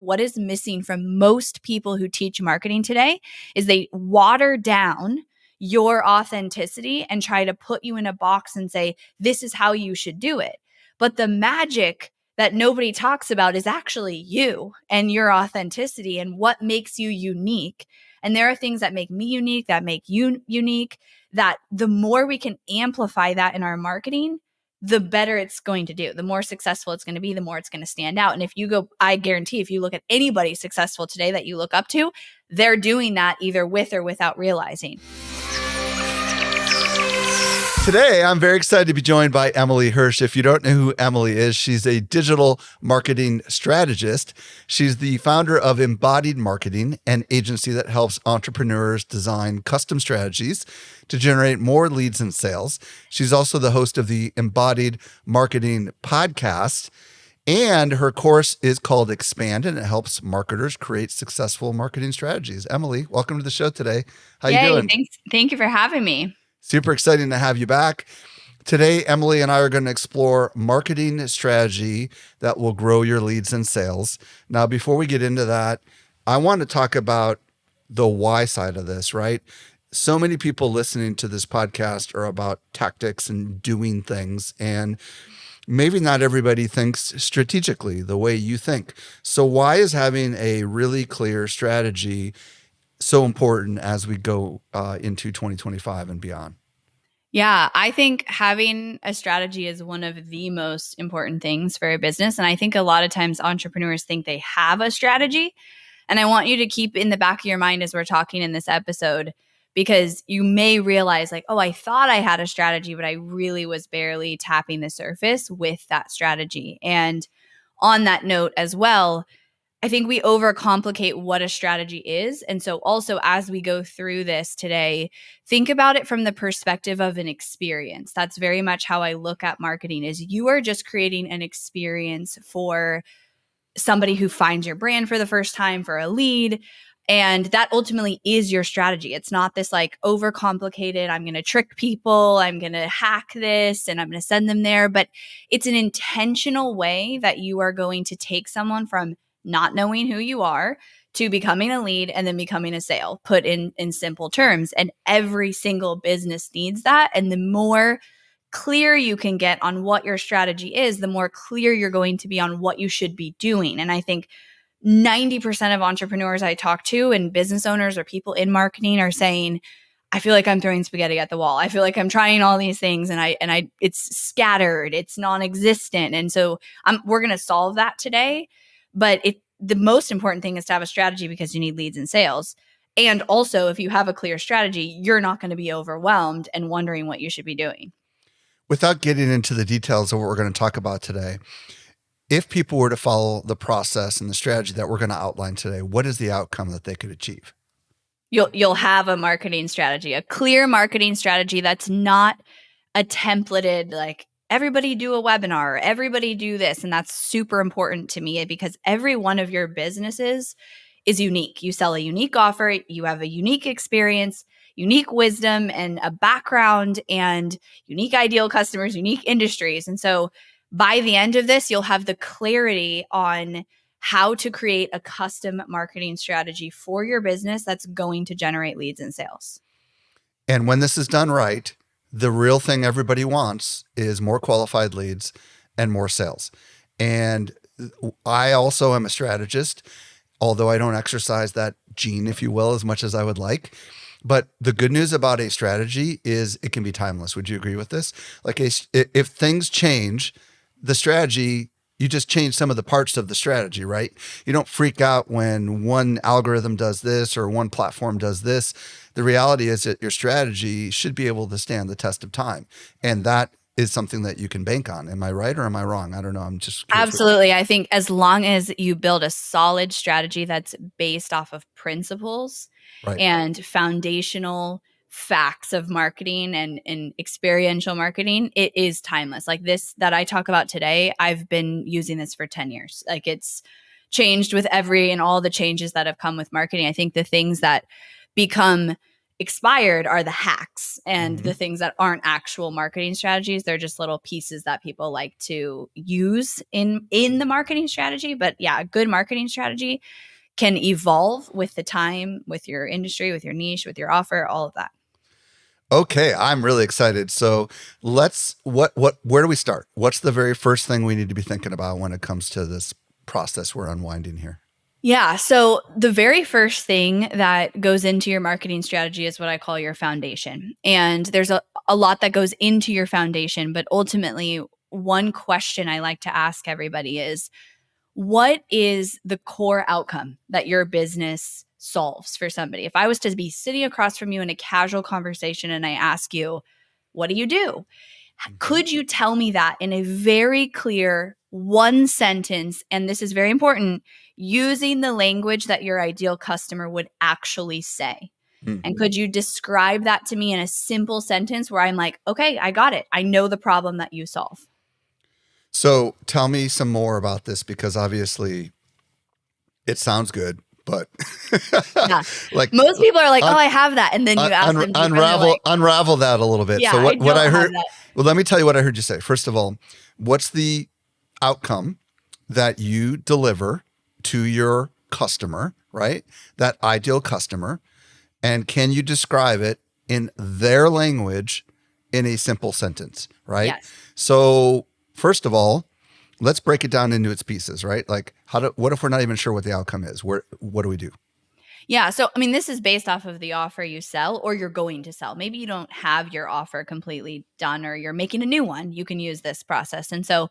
what is missing from most people who teach marketing today is they water down your authenticity and try to put you in a box and say, this is how you should do it. But the magic that nobody talks about is actually you and your authenticity and what makes you unique. And there are things that make me unique, that make you unique, that the more we can amplify that in our marketing, the better it's going to do. The more successful it's going to be, the more it's going to stand out. And if you go, I guarantee if you look at anybody successful today that you look up to, they're doing that either with or without realizing. Today, I'm very excited to be joined by Emily Hirsh. If you don't know who Emily is, she's a digital marketing strategist. She's the founder of Embodied Marketing, an agency that helps entrepreneurs design custom strategies to generate more leads and sales. She's also the host of the Embodied Marketing podcast, and her course is called Expand, and it helps marketers create successful marketing strategies. Emily, welcome to the show today. How you doing? Thanks. Thank you for having me. Super exciting to have you back. Today, Emily and I are going to explore marketing strategy that will grow your leads and sales. Now, before we get into that, I want to talk about the why side of this, right? So many people listening to this podcast are about tactics and doing things, and maybe not everybody thinks strategically the way you think. So why is having a really clear strategy so important as we go into 2025 and beyond? Yeah, I think having a strategy is one of the most important things for a business. And I think a lot of times entrepreneurs think they have a strategy. And I want you to keep in the back of your mind as we're talking in this episode, because you may realize like, oh, I thought I had a strategy, but I really was barely tapping the surface with that strategy. And on that note as well, I think we overcomplicate what a strategy is. And so also as we go through this today, think about it from the perspective of an experience. That's very much how I look at marketing is you are just creating an experience for somebody who finds your brand for the first time, for a lead. And that ultimately is your strategy. It's not this like overcomplicated, I'm going to trick people, I'm going to hack this, and I'm going to send them there. But it's an intentional way that you are going to take someone from not knowing who you are to becoming a lead and then becoming a sale, put in simple terms. And every single business needs that. And the more clear you can get on what your strategy is, the more clear you're going to be on what you should be doing. And I think 90% of entrepreneurs I talk to and business owners or people in marketing are saying, I feel like I'm throwing spaghetti at the wall. I feel like I'm trying all these things and I it's scattered, it's non-existent. And so we're going to solve that today. But the most important thing is to have a strategy because you need leads and sales. And also, if you have a clear strategy, you're not going to be overwhelmed and wondering what you should be doing. Without getting into the details of what we're going to talk about today, if people were to follow the process and the strategy that we're going to outline today, what is the outcome that they could achieve? You'll have a marketing strategy, a clear marketing strategy that's not a templated like everybody do a webinar, everybody do this. And that's super important to me because every one of your businesses is unique. You sell a unique offer, you have a unique experience, unique wisdom and a background and unique ideal customers, unique industries. And so by the end of this, you'll have the clarity on how to create a custom marketing strategy for your business that's going to generate leads and sales. And when this is done right, the real thing everybody wants is more qualified leads and more sales. And I also am a strategist, although I don't exercise that gene, if you will, as much as I would like. But the good news about a strategy is it can be timeless. Would you agree with this? Like if things change, the strategy, you just change some of the parts of the strategy, right? You don't freak out when one algorithm does this or one platform does this. The reality is that your strategy should be able to stand the test of time. And that is something that you can bank on. Am I right or am I wrong? I don't know. I'm just curious. Absolutely. I think as long as you build a solid strategy that's based off of principles Right. and foundational facts of marketing and experiential marketing, it is timeless. Like this that I talk about today, I've been using this for 10 years. Like it's changed with every and all the changes that have come with marketing. I think the things that become expired are the hacks and the things that aren't actual marketing strategies. They're just little pieces that people like to use in the marketing strategy. But yeah, a good marketing strategy can evolve with the time, with your industry, with your niche, with your offer, all of that. Okay, I'm really excited. So where do we start? What's the very first thing we need to be thinking about when it comes to this process we're unwinding here? Yeah. So the very first thing that goes into your marketing strategy is what I call your foundation. And there's a lot that goes into your foundation, but ultimately, one question I like to ask everybody is, what is the core outcome that your business solves for somebody? If I was to be sitting across from you in a casual conversation and I ask you, what do you do? Could you tell me that in a very clear one sentence? And this is very important, using the language that your ideal customer would actually say. Mm. And could you describe that to me in a simple sentence where I'm like, okay, I got it. I know the problem that you solve. So tell me some more about this, because obviously it sounds good, but Yeah. like Most people are like, oh, un, I have that. And then you ask them deeper and they're unravel like, unravel that a little bit. yeah, So I what I don't have heard, that. well, let me tell you what I heard you say. First of all, what's the outcome that you deliver to your customer, right? That ideal customer. And can you describe it in their language in a simple sentence, right? Yes. So first of all, let's break it down into its pieces, right? Like what if we're not even sure what the outcome is? What do we do? Yeah. So, I mean, this is based off of the offer you sell or you're going to sell. Maybe you don't have your offer completely done or you're making a new one. You can use this process. And so,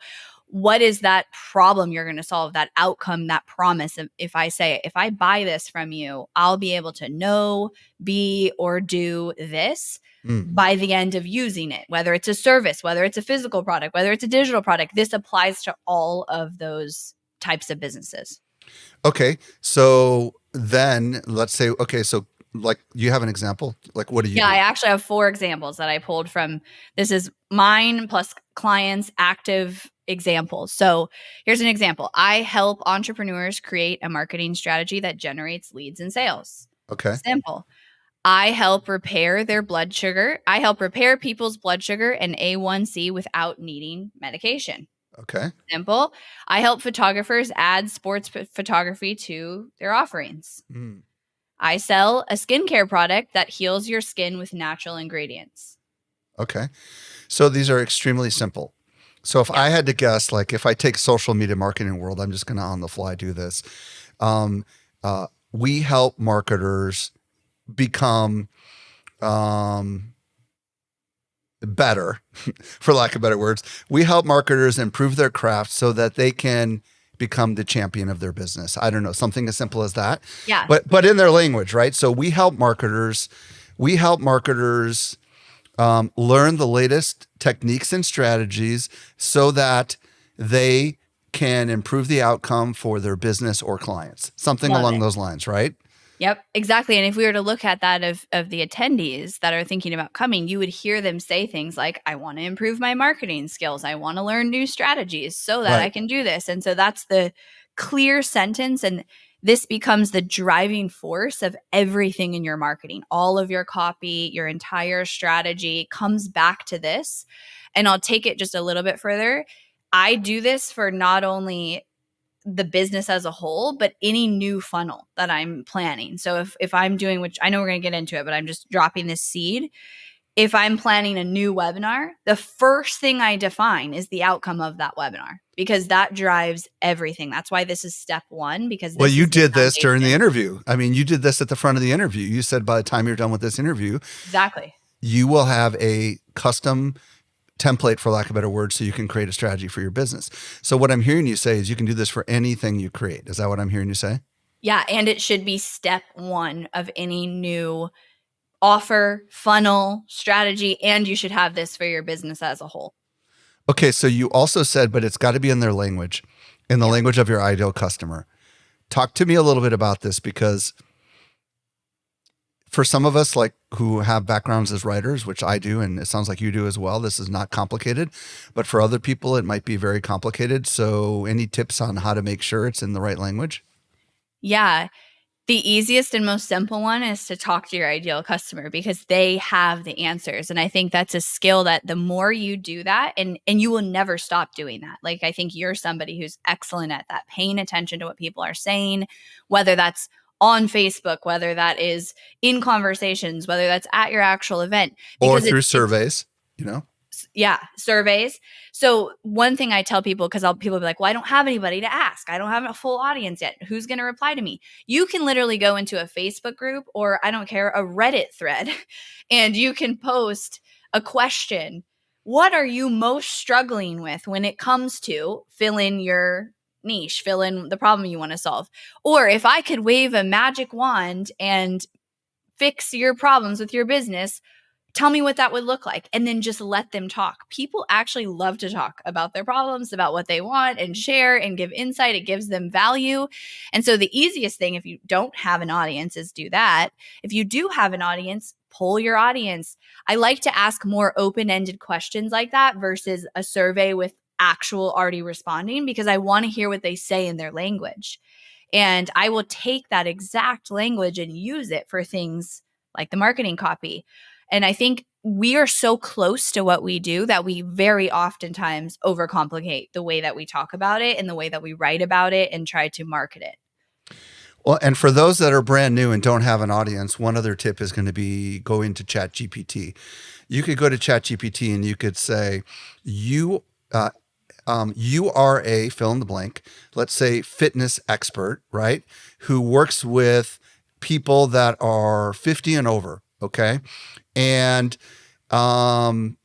what is that problem you're going to solve, that outcome, that promise? If I say, if I buy this from you, I'll be able to know, be, or do this Mm. by the end of using it, whether it's a service, whether it's a physical product, whether it's a digital product. This applies to all of those types of businesses. Okay. So then let's say, okay, so like you have an example, like what do you Yeah, do? I actually have 4 examples that I pulled from. This is mine plus clients' active examples. So here's an example. I help entrepreneurs create a marketing strategy that generates leads and sales. Okay. Simple. I help repair their blood sugar. I help repair people's blood sugar and A1C without needing medication. Okay. Simple. I help photographers add sports photography to their offerings. Mm. I sell a skincare product that heals your skin with natural ingredients. Okay. So these are extremely simple. So if Yeah. I had to guess, like if I take social media marketing world, I'm just going to on the fly do this. We help marketers become better, for lack of better words. We help marketers improve their craft so that they can become the champion of their business. I don't know, something as simple as that. Yeah. But in their language, right? So we help marketers. Learn the latest techniques and strategies so that they can improve the outcome for their business or clients. Something Love along it. those lines, right? Yep, exactly. And if we were to look at that of the attendees that are thinking about coming, you would hear them say things like, I want to improve my marketing skills. I want to learn new strategies so that I Right. can do this. And so that's the clear sentence. And this becomes the driving force of everything in your marketing. All of your copy, your entire strategy comes back to this. And I'll take it just a little bit further. I do this for not only the business as a whole, but any new funnel that I'm planning. So if I'm doing, which I know we're going to get into it, but I'm just dropping this seed. If I'm planning a new webinar, the first thing I define is the outcome of that webinar because that drives everything. That's why this is step 1, because Well, this you is the did this during the foundation. interview. I mean, you did this at the front of the interview. You said by the time you're done with this interview, Exactly. you will have a custom template, for lack of better words, so you can create a strategy for your business. So what I'm hearing you say is you can do this for anything you create. Is that what I'm hearing you say? Yeah. And it should be step 1 of any new offer, funnel, strategy. And you should have this for your business as a whole. Okay. So you also said, but it's got to be in their language, in the Yeah. language of your ideal customer. Talk to me a little bit about this, because for some of us, like who have backgrounds as writers, which I do, and it sounds like you do as well, this is not complicated, but for other people, it might be very complicated. So any tips on how to make sure it's in the right language? Yeah. The easiest and most simple one is to talk to your ideal customer because they have the answers. And I think that's a skill that the more you do that, and you will never stop doing that. Like, I think you're somebody who's excellent at that, paying attention to what people are saying, whether that's on Facebook, whether that is in conversations, whether that's at your actual event, Or because through it's surveys, you know? yeah, surveys. So one thing I tell people, because people be like, well, I don't have anybody to ask. I don't have a full audience yet. Who's going to reply to me? You can literally go into a Facebook group, or I don't care, a Reddit thread, and you can post a question. What are you most struggling with when it comes to fill in your niche, fill in the problem you want to solve? Or if I could wave a magic wand and fix your problems with your business, tell me what that would look like, and then just let them talk. People actually love to talk about their problems, about what they want, and share and give insight. It gives them value. And so the easiest thing, if you don't have an audience, is do that. If you do have an audience, poll your audience. I like to ask more open-ended questions like that versus a survey with actual already responding, because I want to hear what they say in their language. And I will take that exact language and use it for things like the marketing copy. And I think we are so close to what we do that we very oftentimes overcomplicate the way that we talk about it and the way that we write about it and try to market it. Well, and for those that are brand new and don't have an audience, one other tip is going to be go into ChatGPT. You could go to ChatGPT and you could say, you, you are a fill in the blank, let's say fitness expert, right? Who works with people that are 50 and over. Okay. And, and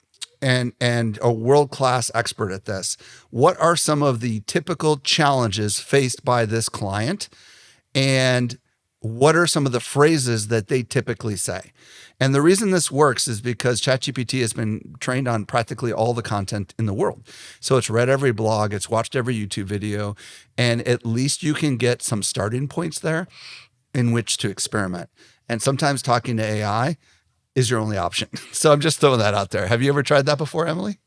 a world-class expert at this. What are some of the typical challenges faced by this client? And what are some of the phrases that they typically say? And the reason this works is because ChatGPT has been trained on practically all the content in the world. So it's read every blog, it's watched every YouTube video, and at least you can get some starting points there in which to experiment. And sometimes talking to AI is your only option. So I'm just throwing that out there. Have you ever tried that before, Emily?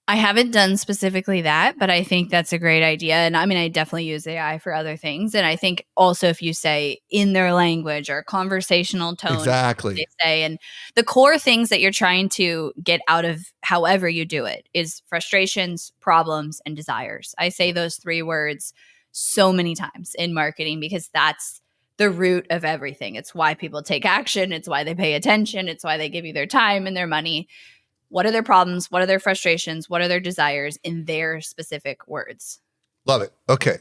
I haven't done specifically that, but I think that's a great idea. And I mean, I definitely use AI for other things. And I think also if you say in their language or conversational tone, Exactly. they say, and the core things that you're trying to get out of however you do it is frustrations, problems, and desires. I say those three words so many times in marketing because that's the root of everything. It's why people take action. It's why they pay attention. It's why they give you their time and their money. What are their problems? What are their frustrations? What are their desires in their specific words? Love it. Okay.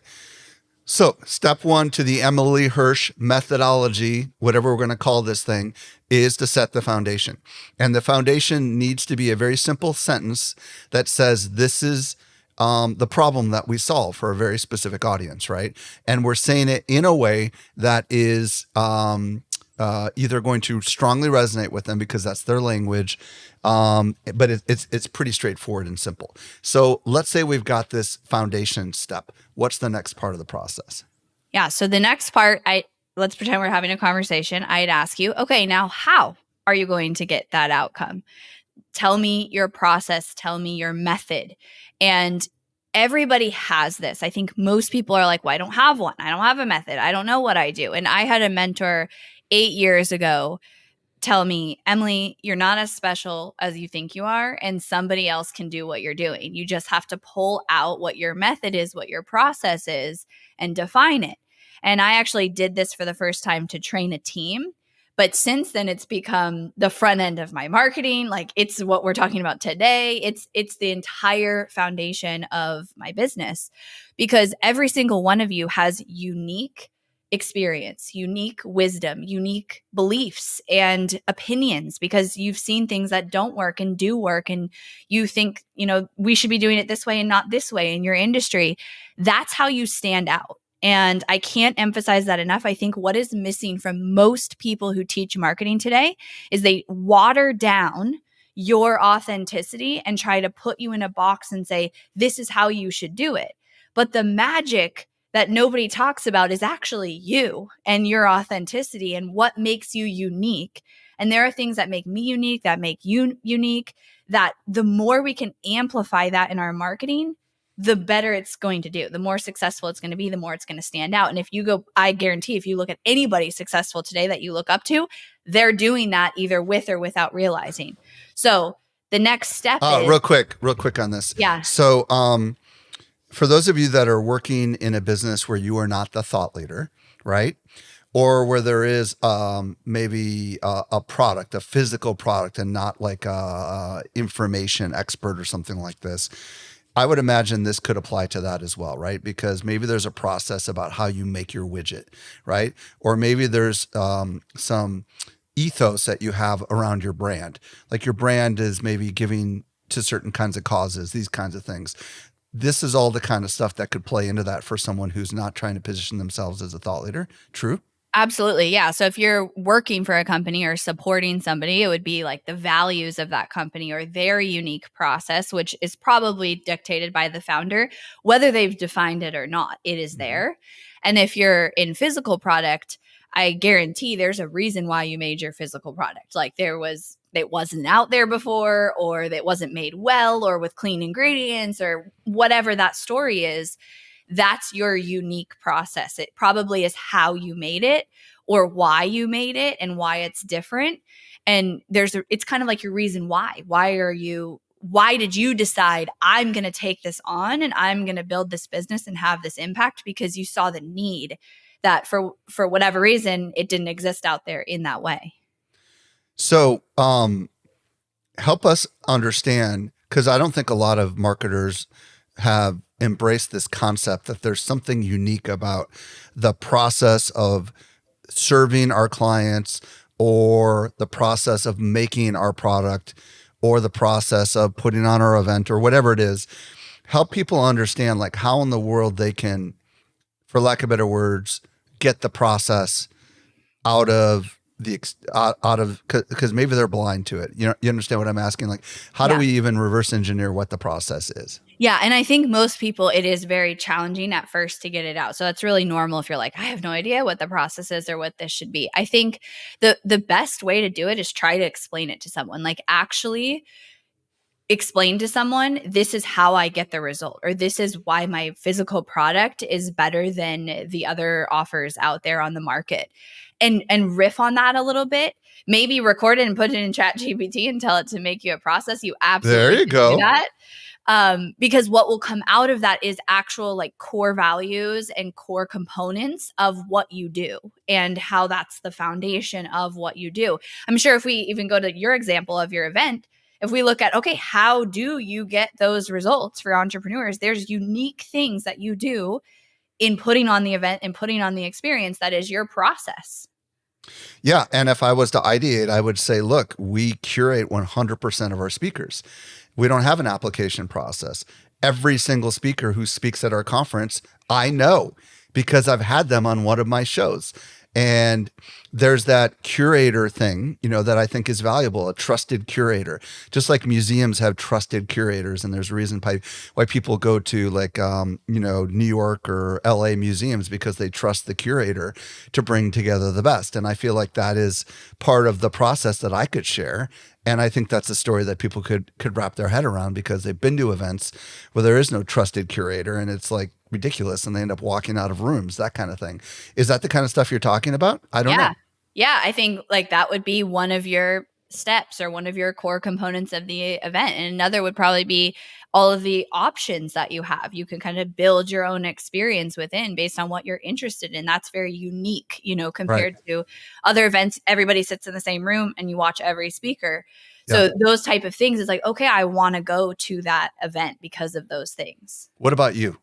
So, step one to the Emily Hirsh methodology, whatever we're going to call this thing, is to set the foundation. And the foundation needs to be a very simple sentence that says, this is the problem that we solve for a very specific audience, right? And we're saying it in a way that is either going to strongly resonate with them because that's their language, but it's pretty straightforward and simple. So let's say we've got this foundation step. What's the next part of the process? Yeah. So the next part, let's pretend we're having a conversation. I'd ask you, okay, now how are you going to get that outcome? Tell me your process. Tell me your method. And everybody has this. I think most people are like, well, I don't have one. I don't have a method. I don't know what I do. And I had a mentor 8 years ago tell me, Emily, you're not as special as you think you are, and somebody else can do what you're doing. You just have to pull out what your method is, what your process is, and define it. And I actually did this for the first time to train a team. But since then, it's become the front end of my marketing. Like, it's what we're talking about today. It's the entire foundation of my business, because every single one of you has unique experience, unique wisdom, unique beliefs and opinions, because you've seen things that don't work and do work, and you think, we should be doing it this way and not this way in your industry. That's how you stand out. And I can't emphasize that enough. I think what is missing from most people who teach marketing today is they water down your authenticity and try to put you in a box and say, this is how you should do it. But the magic that nobody talks about is actually you and your authenticity and what makes you unique. And there are things that make me unique, that make you unique, that the more we can amplify that in our marketing, the better it's going to do. The more successful it's going to be, the more it's going to stand out. And if you go, I guarantee if you look at anybody successful today that you look up to, they're doing that either with or without realizing. So the next step is real quick on this. yeah, So, for those of you that are working in a business where you are not the thought leader, right? Or where there is maybe a product, a physical product, and not like a information expert or something like this. I would imagine this could apply to that as well, right? Because maybe there's a process about how you make your widget, right? Or maybe there's some ethos that you have around your brand. Like your brand is maybe giving to certain kinds of causes, these kinds of things. This is all the kind of stuff that could play into that for someone who's not trying to position themselves as a thought leader. True? absolutely. Yeah. So if you're working for a company or supporting somebody, it would be like the values of that company or their unique process, which is probably dictated by the founder, whether they've defined it or not, it is Mm-hmm. there. And if you're in physical product, I guarantee there's a reason why you made your physical product. Like it wasn't out there before, or that wasn't made well, or with clean ingredients, or whatever that story is. That's your unique process. It probably is how you made it or why you made it and why it's different. And it's kind of like your reason why. Why did you decide I'm going to take this on and I'm going to build this business and have this impact? Because you saw the need that for whatever reason it didn't exist out there in that way. So, help us understand, because I don't think a lot of marketers have embraced this concept that there's something unique about the process of serving our clients or the process of making our product or the process of putting on our event or whatever it is. Help people understand like how in the world they can, for lack of better words, get the process out of out of, because maybe they're blind to it. You know, you understand what I'm asking? Like, how do Yeah. we even reverse engineer what the process is? Yeah, and I think most people, it is very challenging at first to get it out. So that's really normal if you're like, I have no idea what the process is or what this should be. I think the best way to do it is try to explain it to someone. Like actually explain to someone, this is how I get the result, or this is why my physical product is better than the other offers out there on the market. And riff on that a little bit. Maybe record it and put it in Chat GPT and tell it to make you a process. You There absolutely you can do go. that. Because what will come out of that is actual like core values and core components of what you do and how that's the foundation of what you do. I'm sure if we even go to your example of your event, if we look at, okay, how do you get those results for entrepreneurs? There's unique things that you do in putting on the event and putting on the experience that is your process. Yeah. And if I was to ideate, I would say, look, we curate 100% of our speakers. We don't have an application process. Every single speaker who speaks at our conference, I know because I've had them on one of my shows. And there's that curator thing, you know, that I think is valuable, a trusted curator. Just like museums have trusted curators, and there's a reason why people go to like, you know, New York or LA museums because they trust the curator to bring together the best. And I feel like that is part of the process that I could share. And I think that's a story that people could wrap their head around because they've been to events where there is no trusted curator and it's like ridiculous and they end up walking out of rooms, that kind of thing. Is that the kind of stuff you're talking about? I don't know. Yeah. Yeah. I think like that would be one of your steps or one of your core components of the event. And another would probably be all of the options that you have. You can kind of build your own experience within based on what you're interested in. That's very unique, you know, Right. compared to other events. Everybody sits in the same room and you watch every speaker. Yeah. So those type of things is like, okay, I want to go to that event because of those things. What about you?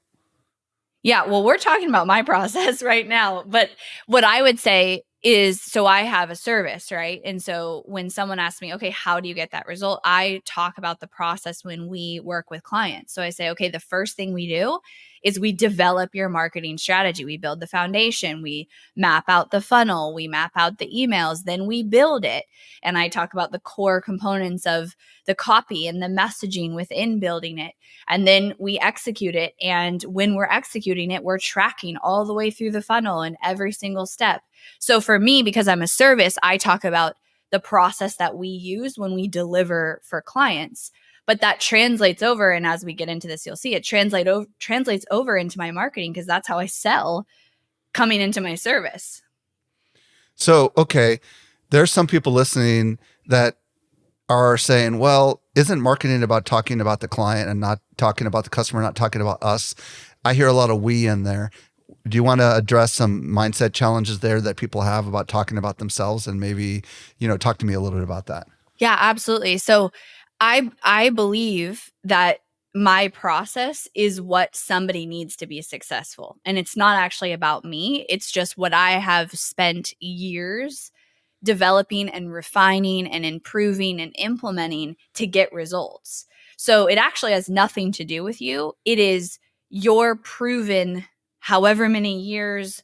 Yeah, well, we're talking about my process right now, but what I would say is so I have a service, right? And so when someone asks me, okay, how do you get that result? I talk about the process when we work with clients. So I say, okay, the first thing we do is we develop your marketing strategy. We build the foundation, we map out the funnel, we map out the emails, then we build it. And I talk about the core components of the copy and the messaging within building it. And then we execute it. And when we're executing it, we're tracking all the way through the funnel and every single step. So for me, because I'm a service, I talk about the process that we use when we deliver for clients. But that translates over, and as we get into this, you'll see it translates over into my marketing, because that's how I sell coming into my service. So, okay, there's some people listening that are saying, well, isn't marketing about talking about the client and not talking about the customer, not talking about us? I hear a lot of we in there. Do you want to address some mindset challenges there that people have about talking about themselves, and maybe, talk to me a little bit about that? Yeah, absolutely. So I believe that my process is what somebody needs to be successful. And it's not actually about me. It's just what I have spent years developing and refining and improving and implementing to get results. So it actually has nothing to do with you. It is your proven however many years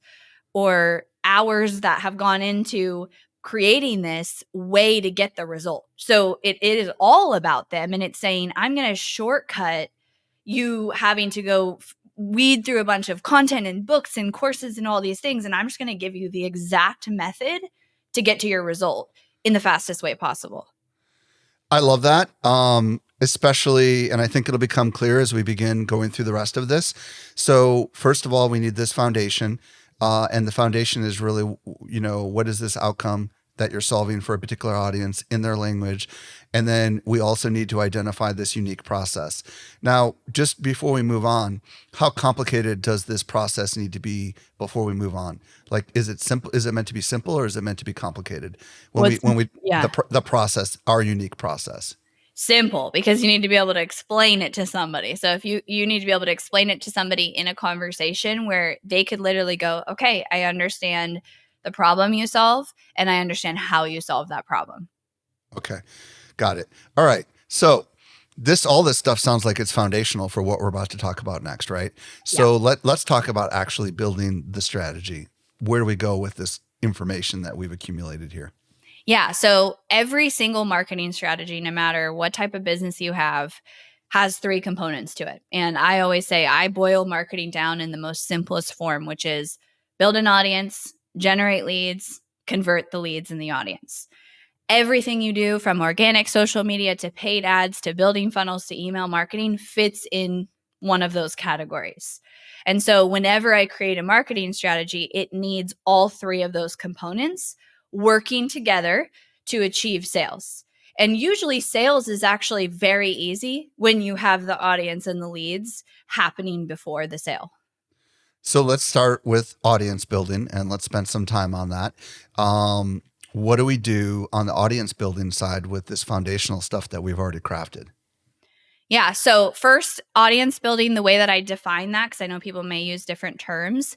or hours that have gone into creating this way to get the result. So it is all about them. And it's saying, I'm going to shortcut you having to go weed through a bunch of content and books and courses and all these things. And I'm just going to give you the exact method to get to your result in the fastest way possible. I love that. Especially, and I think it'll become clear as we begin going through the rest of this. So first of all, we need this foundation. And the foundation is really, what is this outcome that you're solving for a particular audience in their language? And then we also need to identify this unique process. Now, just before we move on, how complicated does this process need to be before we move on? Like, is it simple? Is it meant to be simple, or is it meant to be complicated? The process, our unique process. Simple, because you need to be able to explain it to somebody. So if you need to be able to explain it to somebody in a conversation where they could literally go, okay, I understand the problem you solve, and I understand how you solve that problem. Okay. Got it. All right. So all this stuff sounds like it's foundational for what we're about to talk about next, right? So let's talk about actually building the strategy. Where do we go with this information that we've accumulated here? Yeah. So every single marketing strategy, no matter what type of business you have, has 3 components to it. And I always say I boil marketing down in the most simplest form, which is build an audience, generate leads, convert the leads in the audience. Everything you do, from organic social media to paid ads to building funnels to email marketing, fits in one of those categories. And so whenever I create a marketing strategy, it needs all 3 of those components working together to achieve sales. And usually sales is actually very easy when you have the audience and the leads happening before the sale. So let's start with audience building, and let's spend some time on that. What do we do on the audience building side with this foundational stuff that we've already crafted? Yeah. So first, audience building, the way that I define that, because I know people may use different terms,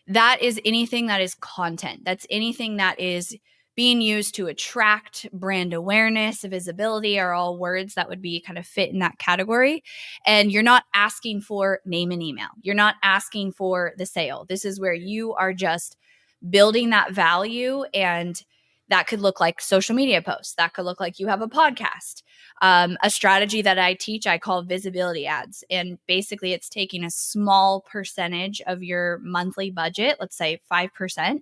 that is anything that is content. That's anything that is being used to attract brand awareness, visibility, are all words that would be kind of fit in that category. And you're not asking for name and email. You're not asking for the sale. This is where you are just building that value. And that could look like social media posts. That could look like you have a podcast. A strategy that I teach, I call visibility ads. And basically, it's taking a small percentage of your monthly budget, let's say 5%,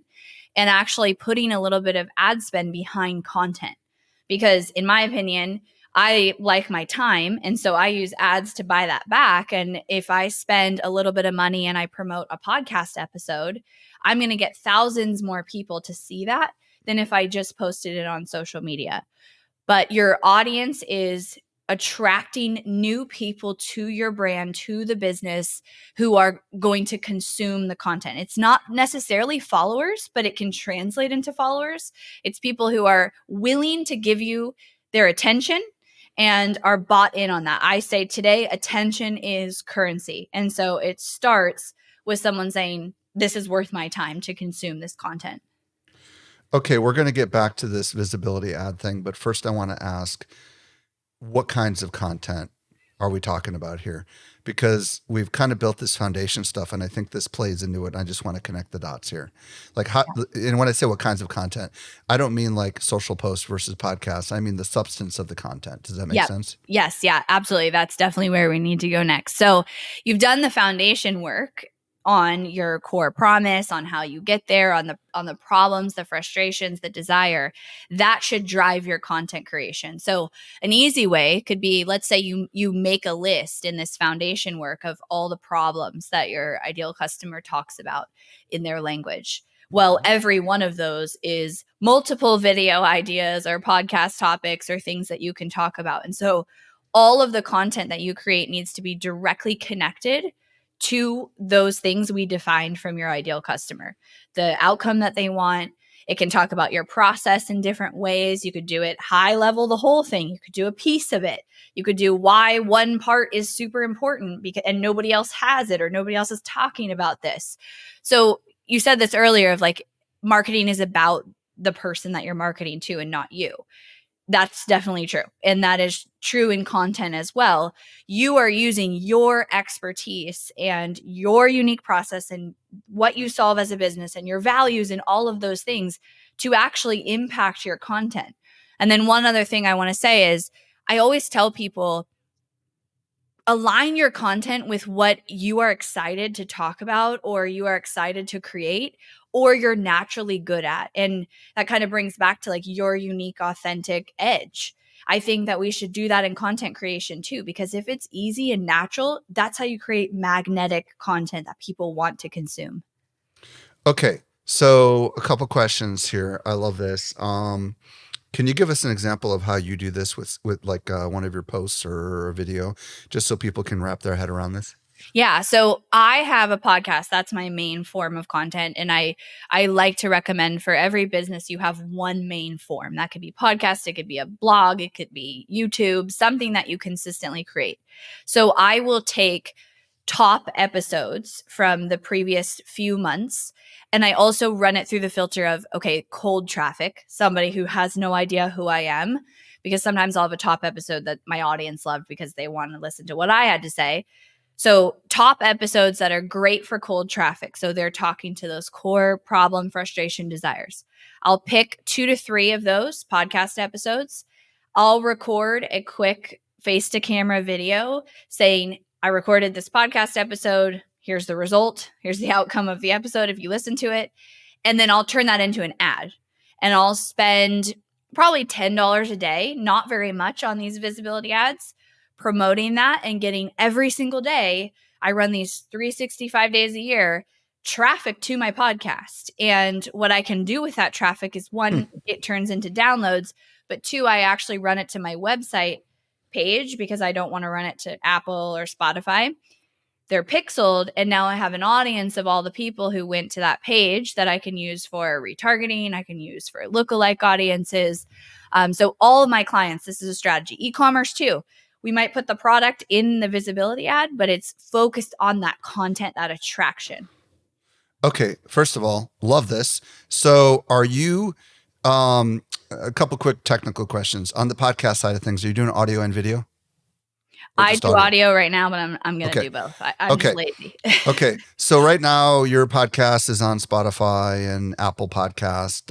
and actually putting a little bit of ad spend behind content. Because in my opinion, I like my time. And so I use ads to buy that back. And if I spend a little bit of money and I promote a podcast episode, I'm going to get thousands more people to see that than if I just posted it on social media. But your audience is attracting new people to your brand, to the business, who are going to consume the content. It's not necessarily followers, but it can translate into followers. It's people who are willing to give you their attention and are bought in on that. I say today, attention is currency. And so it starts with someone saying, this is worth my time to consume this content. Okay, we're going to get back to this visibility ad thing, but first I want to ask, what kinds of content are we talking about here? Because we've kind of built this foundation stuff, and I think this plays into it. I just want to connect the dots here. Like how, and when I say what kinds of content, I don't mean like social posts versus podcasts. I mean the substance of the content. Does that make sense? Yes. Yeah, absolutely. That's definitely where we need to go next. So you've done the foundation work. on your core promise, on how you get there, on the problems, the frustrations, the desire, that should drive your content creation. So an easy way could be, let's say you make a list in this foundation work of all the problems that your ideal customer talks about in their language. Well, every one of those is multiple video ideas or podcast topics or things that you can talk about. And so all of the content that you create needs to be directly connected to those things we defined from your ideal customer, the outcome that they want. It can talk about your process in different ways. You could do it high level, the whole thing. You could do a piece of it. You could do why one part is super important because, and nobody else has it or nobody else is talking about this. So you said this earlier of like marketing is about the person that you're marketing to and not you. That's definitely true. And that is true in content as well. You are using your expertise and your unique process and what you solve as a business and your values and all of those things to actually impact your content. And then one other thing I want to say is I always tell people, align your content with what you are excited to talk about or you are excited to create or you're naturally good at. And that kind of brings back to like your unique, authentic edge. I think that we should do that in content creation too, because if it's easy and natural, that's how you create magnetic content that people want to consume. Okay. So a couple questions here. I love this. Can you give us an example of how you do this with like one of your posts or a video, just so people can wrap their head around this? Yeah. So I have a podcast. That's my main form of content. And I like to recommend for every business, you have one main form. That could be podcast. It could be a blog. It could be YouTube, something that you consistently create. So I will take top episodes from the previous few months. And I also run it through the filter of, okay, cold traffic, somebody who has no idea who I am, because sometimes I'll have a top episode that my audience loved because they want to listen to what I had to say. So top episodes that are great for cold traffic. So they're talking to those core problem, frustration, desires. I'll pick 2 to 3 of those podcast episodes. I'll record a quick face to camera video saying, I recorded this podcast episode. Here's the result. Here's the outcome of the episode if you listen to it. And then I'll turn that into an ad. And I'll spend probably $10 a day, not very much on these visibility ads, promoting that and getting every single day. I run these 365 days a year traffic to my podcast. And what I can do with that traffic is one, it turns into downloads, but two, I actually run it to my website page because I don't want to run it to Apple or Spotify. They're pixeled, and now I have an audience of all the people who went to that page that I can use for retargeting. I can use for lookalike audiences. So all of my clients, this is a strategy. E-commerce too. We might put the product in the visibility ad, but it's focused on that content, that attraction. Okay. First of all, love this. So are you, a couple quick technical questions on the podcast side of things? Are you doing audio and video? I do audio right now, but I'm going to do both. I'm just lazy. Okay. So right now your podcast is on Spotify and Apple Podcasts, ...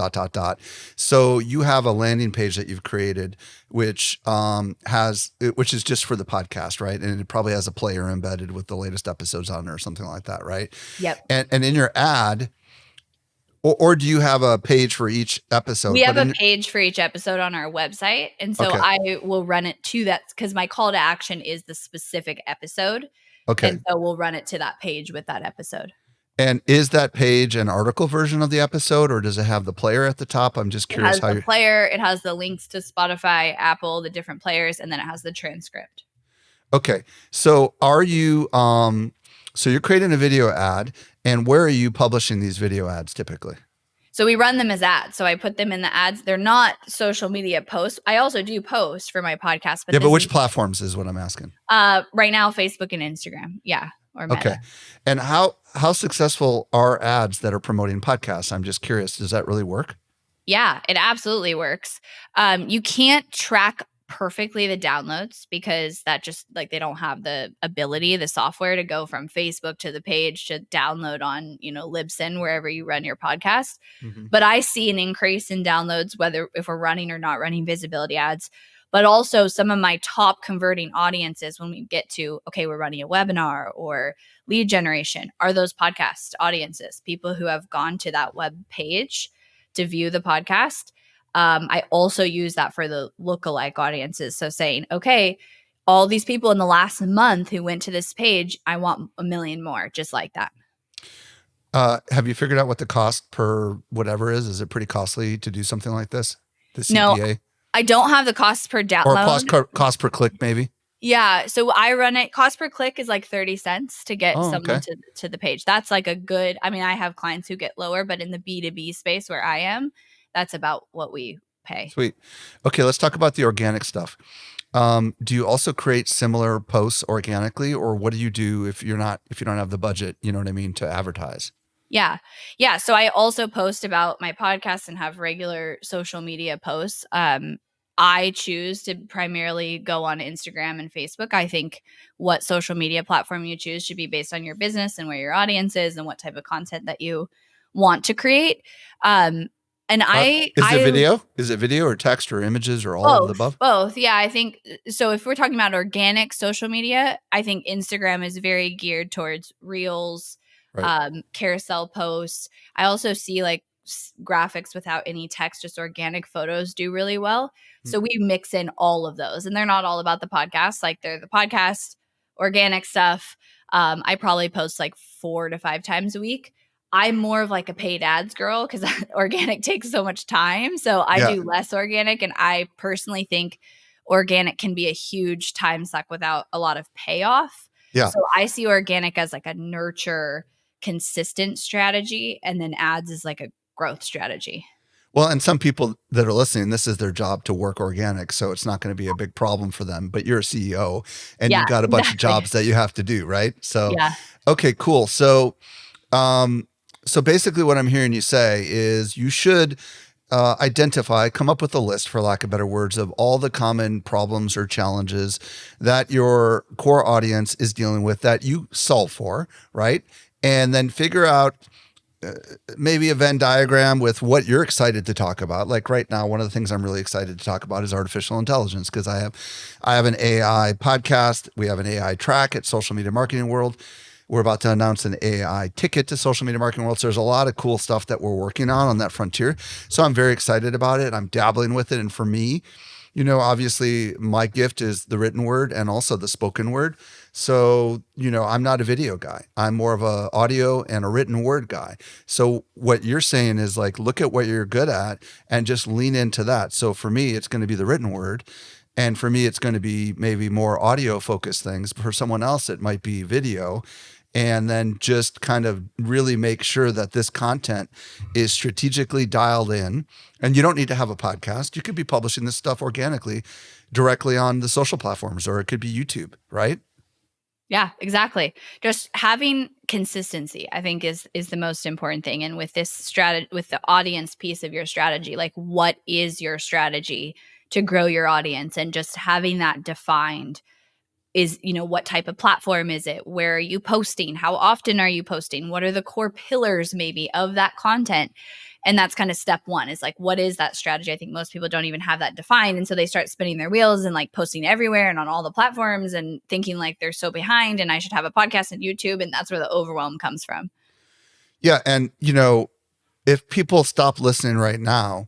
So you have a landing page that you've created, which is just for the podcast, right? And it probably has a player embedded with the latest episodes on there or something like that, right? Yep. And in your ad, or do you have a page for each episode? We have a page for each episode on our website. And so I will run it to that because my call to action is the specific episode. Okay. And so we'll run it to that page with that episode. And is that page an article version of the episode, or does it have the player at the top? I'm just curious how the player, it has the links to Spotify, Apple, the different players, and then it has the transcript. Okay. So are you, so you're creating a video ad, and where are you publishing these video ads typically? So we run them as ads. So I put them in the ads. They're not social media posts. I also do posts for my podcast. But which platforms is what I'm asking? Right now, Facebook and Instagram. Yeah. Or Meta. Okay. And how successful are ads that are promoting podcasts? I'm just curious. Does that really work? Yeah, it absolutely works. You can't track perfectly the downloads because that just like they don't have the ability, the software to go from Facebook to the page to download on, Libsyn, wherever you run your podcast. Mm-hmm. But I see an increase in downloads, whether if we're running or not running visibility ads. but also some of my top converting audiences when we get to, okay, we're running a webinar or lead generation, are those podcast audiences, people who have gone to that web page to view the podcast. I also use that for the lookalike audiences. So saying, okay, all these people in the last month who went to this page, I want a million more, just like that. Have you figured out what the cost per whatever is? Is it pretty costly to do something like this? The No, CPA I don't have the cost per or download. cost per click, maybe? Yeah, so I run it, cost per click is like 30 cents to get Oh, someone okay. to the page. That's like a good, I mean, I have clients who get lower, but in the B2B space where I am, that's about what we pay. Sweet. Okay, let's talk about the organic stuff. Do you also create similar posts organically, or what do you do if you don't have the budget, you know what I mean, to advertise? Yeah. Yeah. So I also post about my podcast and have regular social media posts. I choose to primarily go on Instagram and Facebook. I think what social media platform you choose should be based on your business and where your audience is and what type of content that you want to create. Um, and Is it I video? Is it video or text or images or all of the both, above? both. Yeah, I think so. If we're talking about organic social media, I think Instagram is very geared towards reels, Right. carousel posts. I also see like graphics without any text, just organic photos do really well. Hmm. So we mix in all of those, and they're not all about the podcast. Like they're the podcast, organic stuff. I probably post like 4 to 5 times a week. I'm more of like a paid ads girl because organic takes so much time. So I Yeah. do less organic. And I personally think organic can be a huge time suck without a lot of payoff. Yeah. So I see organic as like a nurture, consistent strategy. And then ads is like a growth strategy. Well, and some people that are listening, this is their job to work organic, so it's not going to be a big problem for them. But you're a CEO and Yeah, you've got a bunch of exactly. jobs that you have to do, right? So, Yeah. okay, cool. Um, so basically, what I'm hearing you say is you should come up with a list, for lack of better words, of all the common problems or challenges that your core audience is dealing with that you solve for, right? And then figure out maybe a Venn diagram with what you're excited to talk about. Like right now, one of the things I'm really excited to talk about is artificial intelligence because I have an AI podcast. We have an AI track at Social Media Marketing World. We're about to announce an AI ticket to Social Media Marketing World. So there's a lot of cool stuff that we're working on that frontier. So I'm very excited about it. I'm dabbling with it. And for me, obviously my gift is the written word and also the spoken word. So, I'm not a video guy. I'm more of a audio and a written word guy. So what you're saying is like, look at what you're good at and just lean into that. So for me, it's going to be the written word. And for me, it's going to be maybe more audio focused things. For someone else, it might be video. And then just kind of really make sure that this content is strategically dialed in. And you don't need to have a podcast. You could be publishing this stuff organically directly on the social platforms, or it could be YouTube, right? Yeah, exactly. Just having consistency, I think, is the most important thing. And with this strategy, with the audience piece of your strategy, like what is your strategy to grow your audience, and just having that defined is, what type of platform is it? Where are you posting? How often are you posting? What are the core pillars maybe of that content? And that's kind of step one, is like, what is that strategy? I think most people don't even have that defined. And so they start spinning their wheels and like posting everywhere and on all the platforms and thinking like they're so behind and I should have a podcast and YouTube. And that's where the overwhelm comes from. Yeah. And, if people stop listening right now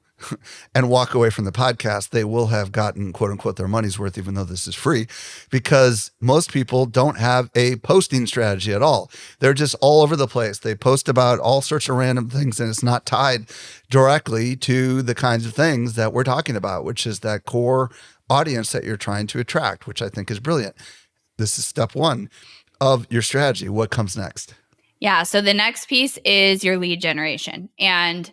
and walk away from the podcast, they will have gotten quote unquote their money's worth, even though this is free, because most people don't have a posting strategy at all. They're just all over the place. They post about all sorts of random things and it's not tied directly to the kinds of things that we're talking about, which is that core audience that you're trying to attract, which I think is brilliant. This is step one of your strategy. What comes next? Yeah. So the next piece is your lead generation. And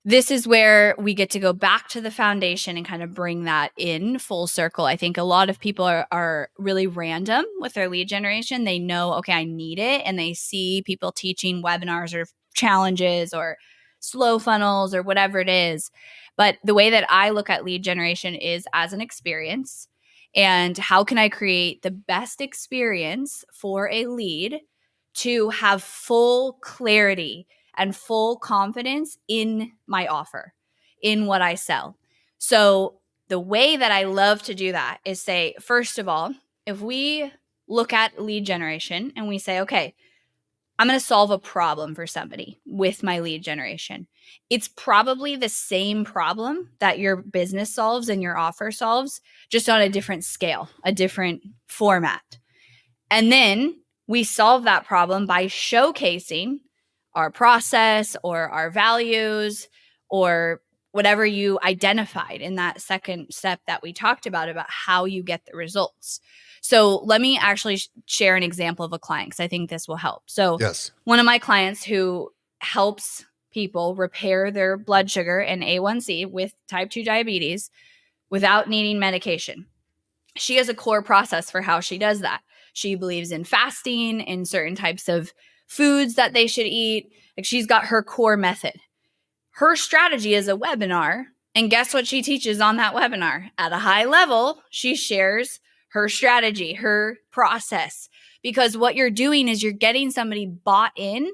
this is where we get to go back to the foundation and kind of bring that in full circle. I think a lot of people are really random with their lead generation. They know, okay, I need it. And they see people teaching webinars or challenges or slow funnels or whatever it is. But the way that I look at lead generation is as an experience. And how can I create the best experience for a lead to have full clarity and full confidence in my offer, in what I sell? So the way that I love to do that is say, first of all, if we look at lead generation and we say, okay, I'm going to solve a problem for somebody with my lead generation. It's probably the same problem that your business solves and your offer solves, just on a different scale, a different format. And then we solve that problem by showcasing our process or our values or whatever you identified in that second step that we talked about how you get the results. So let me actually share an example of a client because I think this will help. So Yes. one of my clients who helps people repair their blood sugar and A1C with type 2 diabetes without needing medication. She has a core process for how she does that. She believes in fasting, in certain types of foods that they should eat. Like, she's got her core method. Her strategy is a webinar. And guess what she teaches on that webinar? At a high level, she shares her strategy, her process. Because what you're doing is you're getting somebody bought in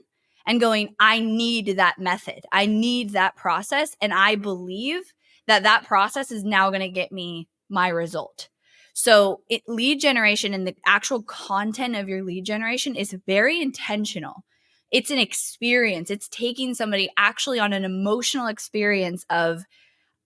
and going, I need that method. I need that process. And I believe that that process is now going to get me my result. So lead generation and the actual content of your lead generation is very intentional. It's an experience. It's taking somebody actually on an emotional experience of,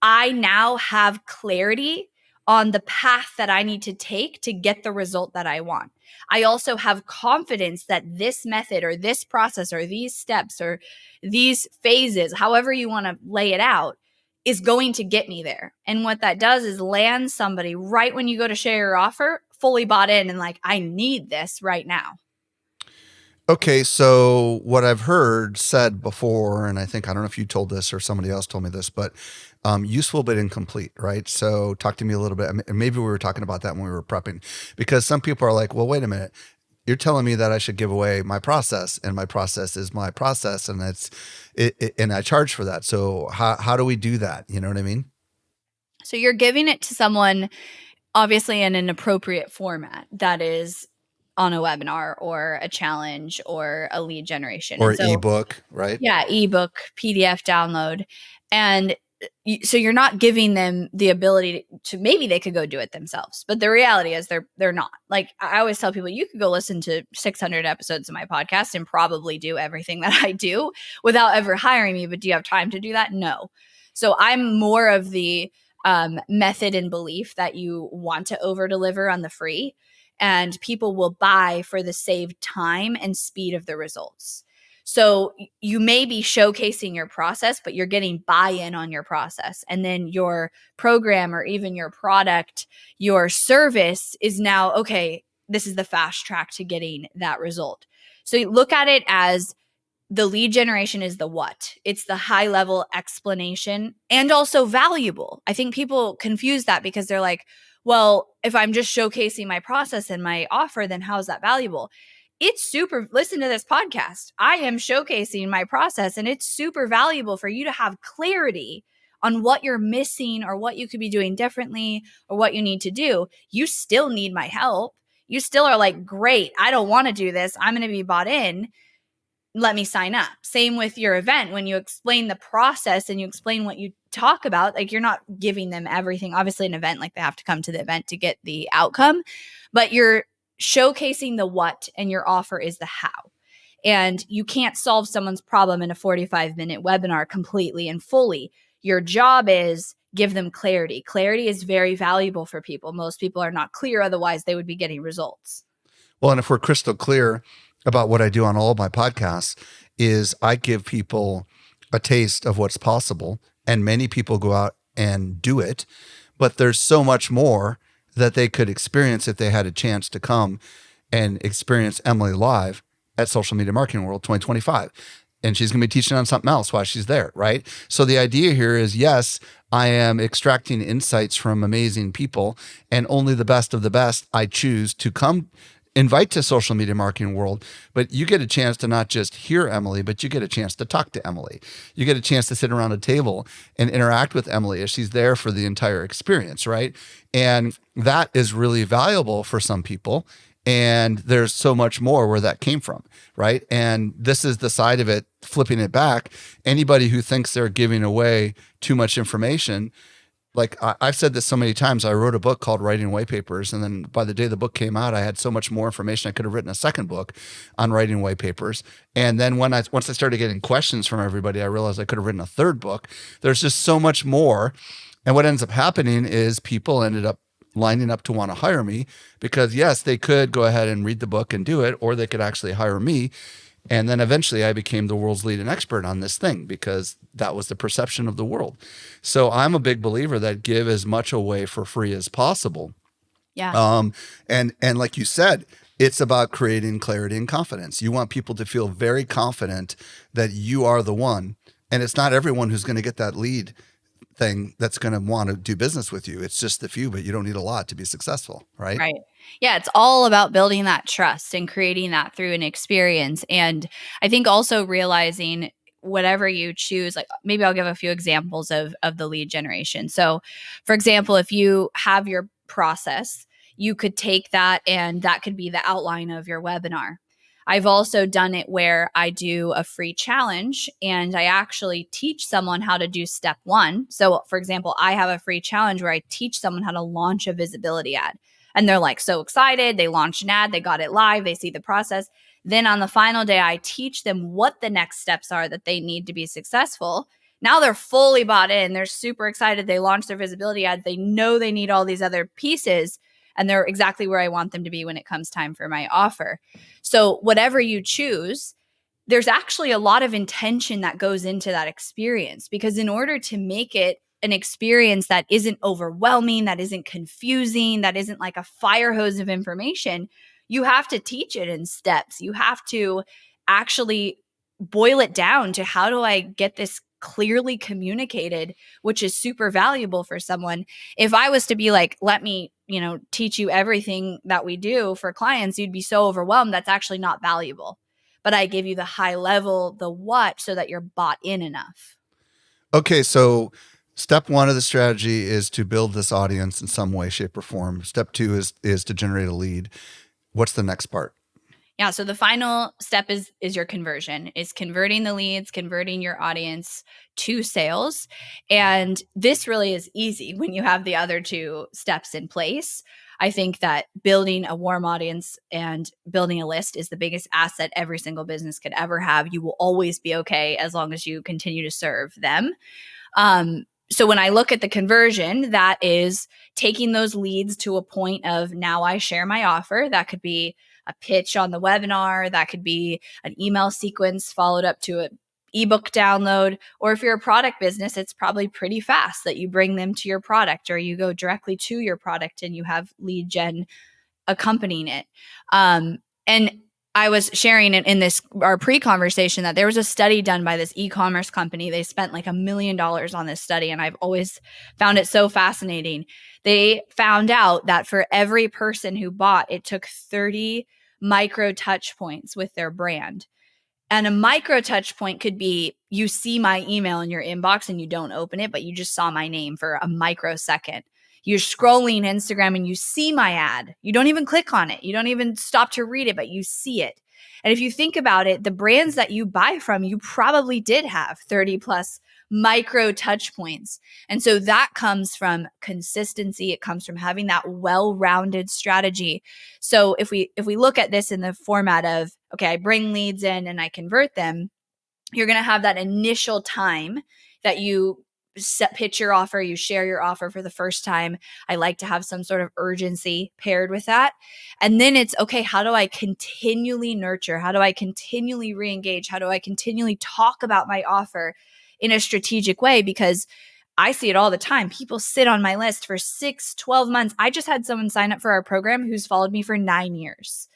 I now have clarity on the path that I need to take to get the result that I want. I also have confidence that this method or this process or these steps or these phases, however you want to lay it out, is going to get me there. And what that does is land somebody right when you go to share your offer, fully bought in and like, I need this right now. Okay, so what I've heard said before, and I don't know if you told this or somebody else told me this, but useful but incomplete, right? So talk to me a little bit. Maybe we were talking about that when we were prepping, because some people are like, well, wait a minute. You're telling me that I should give away my process, and my process is my process, and and I charge for that. So how do we do that? You know what I mean? So you're giving it to someone, obviously in an appropriate format that is on a webinar or a challenge or a lead generation. Or and so, ebook, right? Yeah, ebook, PDF download. And so you're not giving them the ability to maybe they could go do it themselves. But the reality is they're not. Like, I always tell people, you could go listen to 600 episodes of my podcast and probably do everything that I do without ever hiring me. But do you have time to do that? No. So I'm more of the method and belief that you want to over deliver on the free, and people will buy for the saved time and speed of the results. So you may be showcasing your process, but you're getting buy-in on your process. And then your program or even your product, your service is now, okay, this is the fast track to getting that result. So you look at it as the lead generation is the what. It's the high level explanation and also valuable. I think people confuse that because they're like, well, if I'm just showcasing my process and my offer, then how is that valuable? It's super, listen to this podcast. I am showcasing my process and it's super valuable for you to have clarity on what you're missing or what you could be doing differently or what you need to do. You still need my help. You still are like, great, I don't want to do this. I'm going to be bought in. Let me sign up. Same with your event. When you explain the process and you explain what you talk about, like, you're not giving them everything. Obviously, an event, like, they have to come to the event to get the outcome, but you're showcasing the what and your offer is the how. And you can't solve someone's problem in a 45-minute webinar completely and fully. Your job is give them clarity. Clarity is very valuable for people. Most people are not clear. Otherwise, they would be getting results. Well, and if we're crystal clear about what I do on all of my podcasts, is I give people a taste of what's possible, and many people go out and do it, but there's so much more that they could experience if they had a chance to come and experience Emily live at Social Media Marketing World 2025. And she's going to be teaching on something else while she's there, right? So the idea here is, yes, I am extracting insights from amazing people, and only the best of the best I choose to invite to Social Media Marketing World, but you get a chance to not just hear Emily, but you get a chance to talk to Emily. You get a chance to sit around a table and interact with Emily as she's there for the entire experience, right? And that is really valuable for some people. And there's so much more where that came from, right? And this is the side of it, flipping it back. Anybody who thinks they're giving away too much information, Like I've said this so many times. I wrote a book called Writing White Papers, and then by the day the book came out, I had so much more information. I could have written a second book on writing white papers. And then once I started getting questions from everybody, I realized I could have written a third book. There's just so much more. And what ends up happening is people ended up lining up to want to hire me because yes, they could go ahead and read the book and do it, or they could actually hire me. And then eventually I became the world's leading expert on this thing because that was the perception of the world. So I'm a big believer that give as much away for free as possible. Yeah. And like you said, it's about creating clarity and confidence. You want people to feel very confident that you are the one. And it's not everyone who's going to get that lead thing that's going to want to do business with you. It's just the few, but you don't need a lot to be successful, right? Right. Yeah, it's all about building that trust and creating that through an experience. And I think also realizing whatever you choose, like maybe I'll give a few examples of the lead generation. So, for example, if you have your process, you could take that and that could be the outline of your webinar. I've also done it where I do a free challenge and I actually teach someone how to do step one. So, for example, I have a free challenge where I teach someone how to launch a visibility ad. And they're like so excited. They launched an ad, they got it live, they see the process. Then on the final day, I teach them what the next steps are that they need to be successful. Now they're fully bought in. They're super excited. They launched their visibility ads. They know they need all these other pieces, and they're exactly where I want them to be when it comes time for my offer. So, whatever you choose, there's actually a lot of intention that goes into that experience because in order to make it an experience that isn't overwhelming, that isn't confusing, that isn't like a fire hose of information, you have to teach it in steps. You have to actually boil it down to how do I get this clearly communicated, which is super valuable for someone. If I was to be like, let me, teach you everything that we do for clients, you'd be so overwhelmed. That's actually not valuable, but I give you the high level, the what, so that you're bought in enough. Okay, so step one of the strategy is to build this audience in some way, shape, or form. Step two is to generate a lead. What's the next part? Yeah, so the final step is your conversion, is converting the leads, converting your audience to sales. And this really is easy when you have the other two steps in place. I think that building a warm audience and building a list is the biggest asset every single business could ever have. You will always be okay as long as you continue to serve them. So when I look at the conversion, that is taking those leads to a point of now I share my offer. That could be a pitch on the webinar. That could be an email sequence followed up to an ebook download. Or if you're a product business, it's probably pretty fast that you bring them to your product or you go directly to your product and you have lead gen accompanying it. And I was sharing in this our pre-conversation that there was a study done by this e-commerce company. They spent like $1 million on this study, and I've always found it so fascinating. They found out that for every person who bought, it took 30 micro touch points with their brand. And a micro touch point could be you see my email in your inbox and you don't open it, but you just saw my name for a microsecond. You're scrolling Instagram and you see my ad. You don't even click on it. You don't even stop to read it, but you see it. And if you think about it, the brands that you buy from, you probably did have 30 plus micro touch points. And so that comes from consistency. It comes from having that well-rounded strategy. So if we look at this in the format of, okay, I bring leads in and I convert them, you're going to have that initial time that you pitch your offer, you share your offer for the first time. I like to have some sort of urgency paired with that. And then it's, okay, how do I continually nurture? How do I continually re-engage? How do I continually talk about my offer in a strategic way? Because I see it all the time. People sit on my list for 6, 12 months. I just had someone sign up for our program who's followed me for 9 years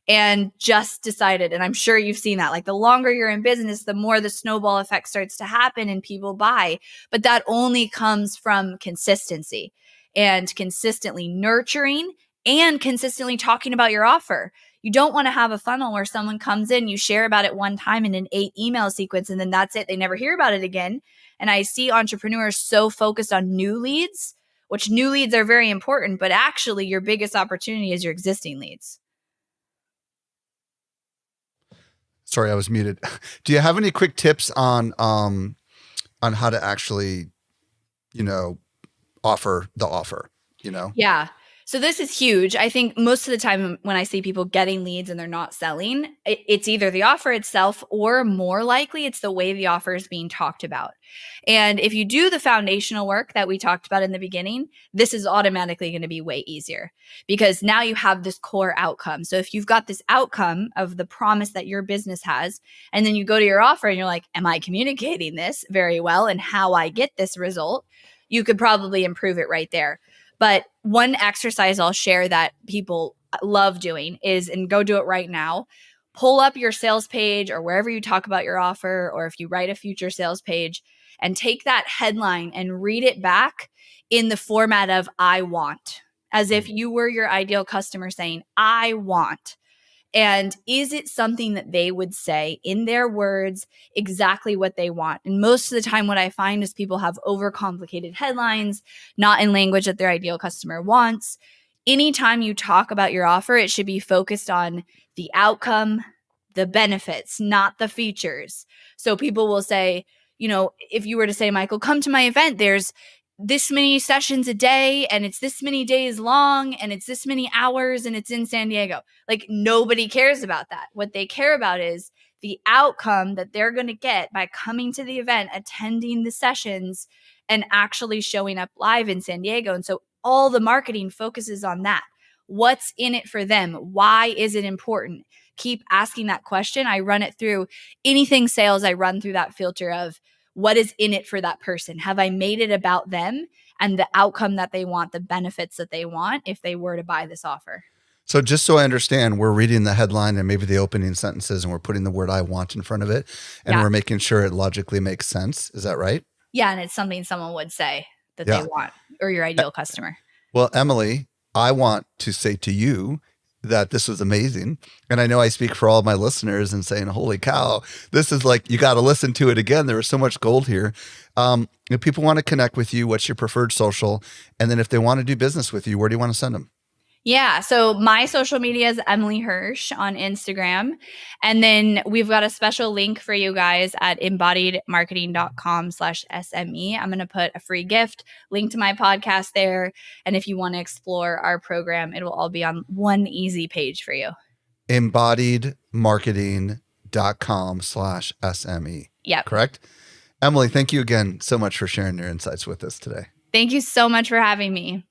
and just decided, and I'm sure you've seen that, like the longer you're in business, the more the snowball effect starts to happen and people buy. But that only comes from consistency and consistently nurturing and consistently talking about your offer. You don't want to have a funnel where someone comes in, you share about it one time in an 8 email sequence, and then that's it. They never hear about it again. And I see entrepreneurs so focused on new leads, which new leads are very important, but actually your biggest opportunity is your existing leads. Sorry, I was muted. Do you have any quick tips on how to actually, you know, offer the offer, you know? Yeah. So this is huge. I think most of the time when I see people getting leads and they're not selling, it's either the offer itself or more likely it's the way the offer is being talked about. And if you do the foundational work that we talked about in the beginning, this is automatically going to be way easier because now you have this core outcome. So if you've got this outcome of the promise that your business has, and then you go to your offer and you're like, am I communicating this very well and how I get this result? You could probably improve it right there. But one exercise I'll share that people love doing is, and go do it right now, pull up your sales page or wherever you talk about your offer, or if you write a future sales page, and take that headline and read it back in the format of I want, as if you were your ideal customer saying, I want. And is it something that they would say in their words exactly what they want? And most of the time, what I find is people have overcomplicated headlines, not in language that their ideal customer wants. Anytime you talk about your offer, it should be focused on the outcome, the benefits, not the features. So people will say, you know, if you were to say, Michael, come to my event, there's this many sessions a day and it's this many days long and it's this many hours and it's in San Diego. Like nobody cares about that. What they care about is the outcome that they're going to get by coming to the event, attending the sessions, and actually showing up live in San Diego. And so all the marketing focuses on that. What's in it for them? Why is it important? Keep asking that question. I run it through anything sales. I run through that filter of what is in it for that person? Have I made it about them and the outcome that they want, the benefits that they want if they were to buy this offer? So just so I understand, we're reading the headline and maybe the opening sentences and we're putting the word I want in front of it and we're making sure it logically makes sense. Is that right? Yeah. And it's something someone would say that Yeah. they want, or your ideal customer. Well, Emily, I want to say to you that this was amazing. And I know I speak for all of my listeners and saying, holy cow, this is like, you got to listen to it again. There was so much gold here. If people want to connect with you, what's your preferred social? And then if they want to do business with you, where do you want to send them? Yeah. So my social media is Emily Hirsh on Instagram. And then we've got a special link for you guys at embodiedmarketing.com/SME. I'm going to put a free gift link to my podcast there. And if you want to explore our program, it will all be on one easy page for you. embodiedmarketing.com/SME. Yep. Correct? Emily, thank you again so much for sharing your insights with us today. Thank you so much for having me.